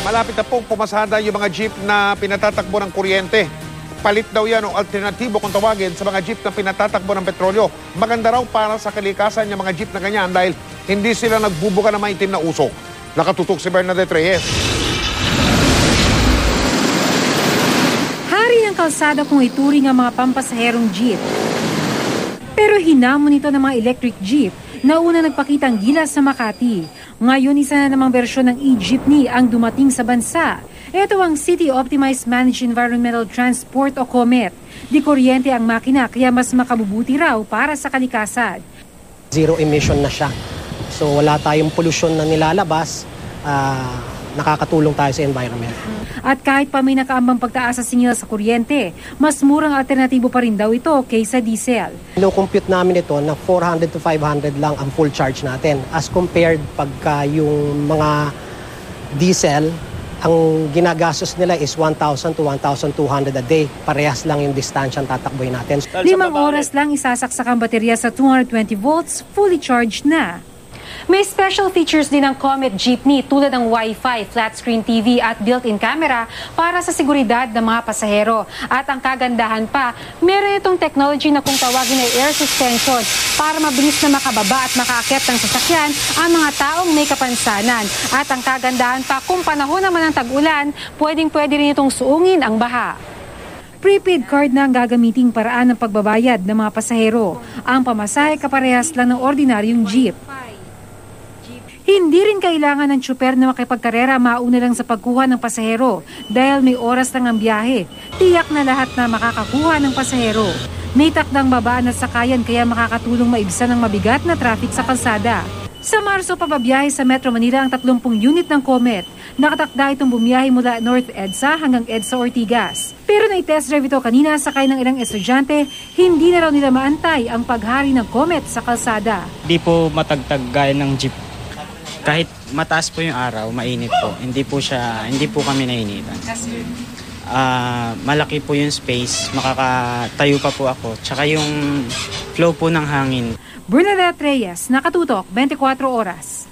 malapit na pong pumasada yung mga jeep na pinatatakbo ng kuryente. Palit daw yan o alternatibo kung tawagin sa mga jeep na pinatatakbo ng petrolyo. Maganda raw para sa kalikasan yung mga jeep na ganyan dahil hindi sila nagbubuga ng maitim na usok. Nakatutok si Bernadette Reyes. Hari ng kalsada kung ituring ang mga pampasaherong jeep. Pero hinamon ito ng mga electric jeep na una nagpakitang gilas sa Makati. Ngayon, isa na namang bersyon ng e-jeepney ang dumating sa bansa. Ito ang City Optimized Managed Environmental Transport o COMET. Di kuryente ang makina kaya mas makabubuti raw para sa kalikasan. Zero emission na siya. So wala tayong pollution na nilalabas. Nakakatulong tayo sa environment. At kahit pa may nakaambang pagtaas sa singil sa kuryente, mas murang alternatibo pa rin daw ito kaysa diesel. Ino-compute namin ito na 400 to 500 lang ang full charge natin. As compared pagka yung mga diesel, ang ginagastos nila is 1,000 to 1,200 a day. Parehas lang yung distansyang tatakboy natin. 5 oras lang isasaksak ang baterya sa 220 volts, fully charged na. May special features din ang Comet Jeepney tulad ng Wi-Fi, flat-screen TV at built-in camera para sa seguridad ng mga pasahero. At ang kagandahan pa, meron itong technology na kung tawagin ay air suspension para mabilis na makababa at makaakyat ng sasakyan ang mga taong may kapansanan. At ang kagandahan pa, kung panahon naman ng tag-ulan, pwedeng-pwede rin itong suungin ang baha. Prepaid card na ang gagamiting paraan ng pagbabayad ng mga pasahero. Ang pamasahe kaparehas lang ng ordinaryong jeep. Hindi rin kailangan ng tsuper na makipagkarera mauna lang sa pagkuha ng pasahero dahil may oras lang ang biyahe. Tiyak na lahat na makakakuha ng pasahero. May takdang babaan at sakayan kaya makakatulong maibsan ang mabigat na traffic sa kalsada. Sa Marso, pababiyahe sa Metro Manila ang 30 unit ng Comet. Nakatakda itong bumiyahe mula North EDSA hanggang EDSA Ortigas. Pero na-test drive ito kanina sakay ng ilang estudyante, hindi na raw nila maantay ang paghari ng Comet sa kalsada. Hindi po matagtag gaya ng jeep. Kahit mataas po yung araw, mainit po. Hindi po kami nainitan. Malaki po yung space, makakatayo pa po ako. Tsaka yung flow po ng hangin. Bernadette Reyes, Nakatutok, 24 Oras.